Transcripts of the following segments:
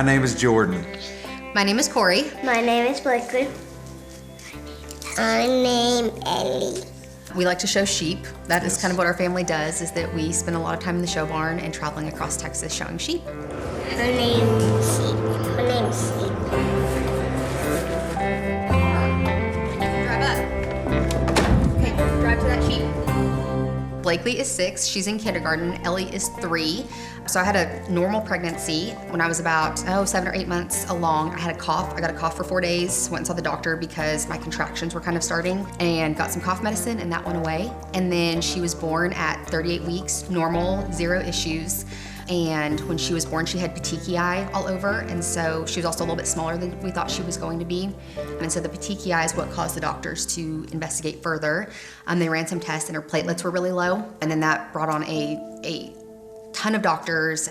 My name is Jordan. My name is Corey. My name is Blakely. My name Ellie. We like to show sheep. That is Yes. kind of what our family does, is that we spend a lot of time in the show barn and traveling across Texas showing sheep. Her name is Sheep. Her name is Sheep. Drive up. Okay, drive to that sheep. Blakely is 6, she's in kindergarten. Ellie is 3. So I had a normal pregnancy. When I was about 7 or 8 months along, I had a cough. I got a cough for 4 days, went and saw the doctor because my contractions were kind of starting, and got some cough medicine, and that went away. And then she was born at 38 weeks, normal, 0 issues. And when she was born, she had petechiae all over, and so she was also a little bit smaller than we thought she was going to be. And so the petechiae is what caused the doctors to investigate further. They ran some tests, and her platelets were really low, and then that brought on a ton of doctors.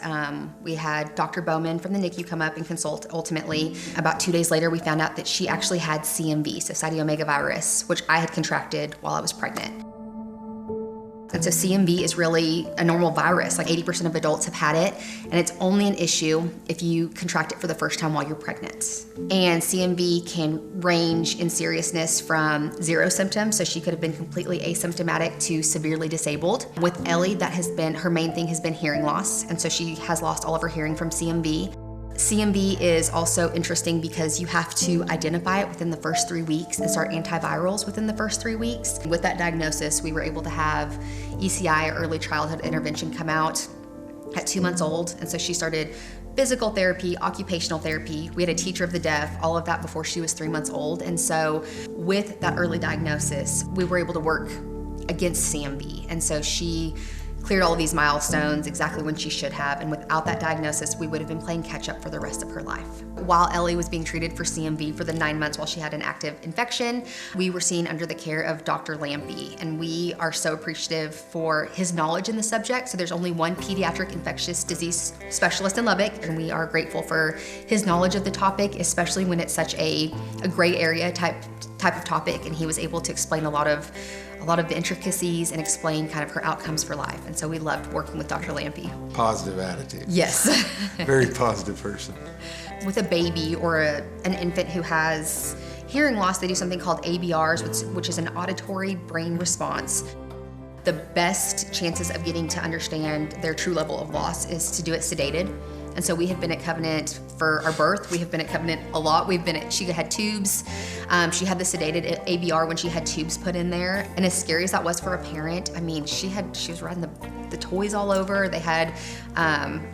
We had Dr. Bowman from the NICU come up and consult. Ultimately, about 2 days later, we found out that she actually had CMV, so cytomegalovirus, which I had contracted while I was pregnant. And so CMV is really a normal virus. Like 80% of adults have had it, and it's only an issue if you contract it for the first time while you're pregnant. And CMV can range in seriousness from 0 symptoms, so she could have been completely asymptomatic, to severely disabled. With Ellie, that has been, her main thing has been hearing loss, and so she has lost all of her hearing from CMV. CMV is also interesting because you have to identify it within the first 3 weeks and start antivirals within the first 3 weeks. With that diagnosis, we were able to have ECI, or early childhood intervention, come out at 2 months old. And so she started physical therapy, occupational therapy. We had a teacher of the deaf, all of that before she was 3 months old. And so with that early diagnosis, we were able to work against CMV. And so she cleared all of these milestones exactly when she should have, and without that diagnosis, we would have been playing catch up for the rest of her life. While Ellie was being treated for CMV for the 9 months while she had an active infection, we were seen under the care of Dr. Lampy, and we are so appreciative for his knowledge in the subject. So there's only one pediatric infectious disease specialist in Lubbock, and we are grateful for his knowledge of the topic, especially when it's such a gray area type of topic, and he was able to explain a lot of the intricacies and explain kind of her outcomes for life. And so we loved working with Dr. Lampy. Positive attitude. Yes. Very positive person. With a baby or an infant who has hearing loss, they do something called ABRs, which is an auditory brain response. The best chances of getting to understand their true level of loss is to do it sedated. And so we have been at Covenant for our birth. We have been at Covenant a lot. She had tubes. She had the sedated ABR when she had tubes put in there. And as scary as that was for a parent, I mean, she was riding the toys all over. They had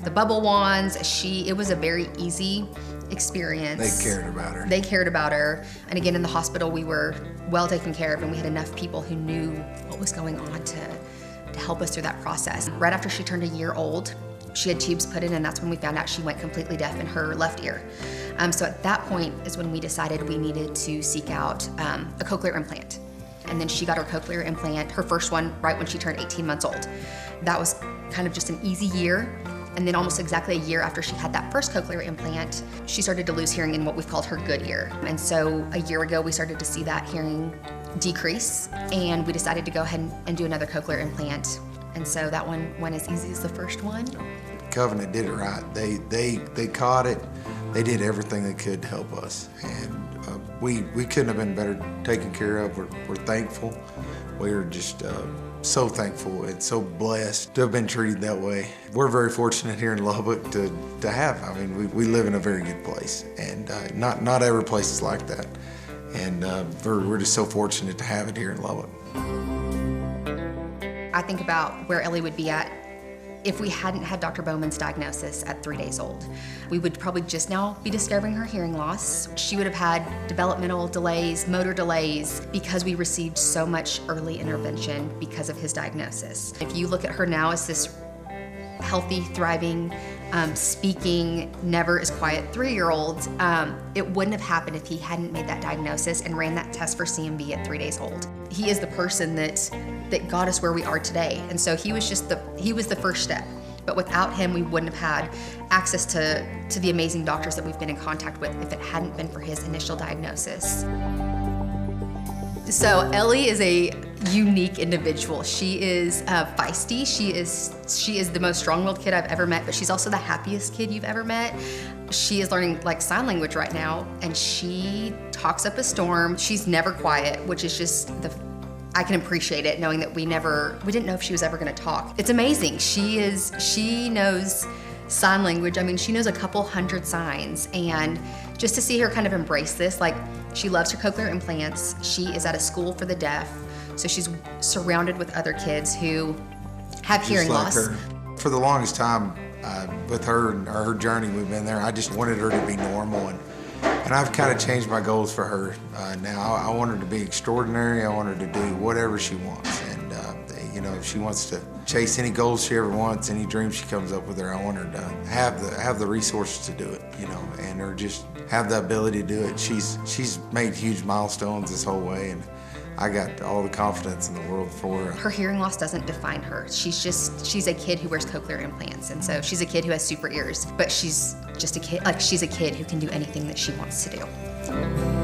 the bubble wands. It was a very easy experience. They cared about her. And again, in the hospital, we were well taken care of, and we had enough people who knew what was going on to help us through that process. Right after she turned a year old, she had tubes put in, and that's when we found out she went completely deaf in her left ear. So at that point is when we decided we needed to seek out a cochlear implant. And then she got her cochlear implant, her first one, right when she turned 18 months old. That was kind of just an easy year. And then almost exactly a year after she had that first cochlear implant, she started to lose hearing in what we've called her good ear. And so a year ago, we started to see that hearing decrease, and we decided to go ahead and do another cochlear implant. And so that one went as easy as the first one. Covenant did it right. They caught it. They did everything they could to help us, and we couldn't have been better taken care of. We're thankful. We're just so thankful and so blessed to have been treated that way. We're very fortunate here in Lubbock to have. I mean, we live in a very good place, and not every place is like that. And we're just so fortunate to have it here in Lubbock. I think about where Ellie would be at if we hadn't had Dr. Bowman's diagnosis at 3 days old. We would probably just now be discovering her hearing loss. She would have had developmental delays, motor delays, because we received so much early intervention because of his diagnosis. If you look at her now as this healthy, thriving, speaking, never is quiet 3-year-old, it wouldn't have happened if he hadn't made that diagnosis and ran that test for CMV at 3 days old. He is the person that got us where we are today. And so he was the first step. But without him, we wouldn't have had access to the amazing doctors that we've been in contact with if it hadn't been for his initial diagnosis. So Ellie is a unique individual. She is feisty. She is the most strong-willed kid I've ever met, but she's also the happiest kid you've ever met. She is learning like sign language right now, and she talks up a storm. She's never quiet, which is just I can appreciate it knowing that we didn't know if she was ever gonna talk. It's amazing. She knows sign language. I mean, she knows a couple hundred signs, and just to see her kind of embrace this, like she loves her cochlear implants. She is at a school for the deaf, so she's surrounded with other kids who have hearing like loss. Her. For the longest time with her and her journey we've been there, I just wanted her to be normal, and I've kind of changed my goals for her now. I want her to be extraordinary. I want her to do whatever she wants, and you know, if she wants to chase any goals she ever wants, any dreams she comes up with her, I want her to have the resources to do it, you know, and her just have the ability to do it. She's made huge milestones this whole way, and I got all the confidence in the world for her. Her hearing loss doesn't define her. She's a kid who wears cochlear implants, and so she's a kid who has super ears, but she's just a kid, like she's a kid who can do anything that she wants to do.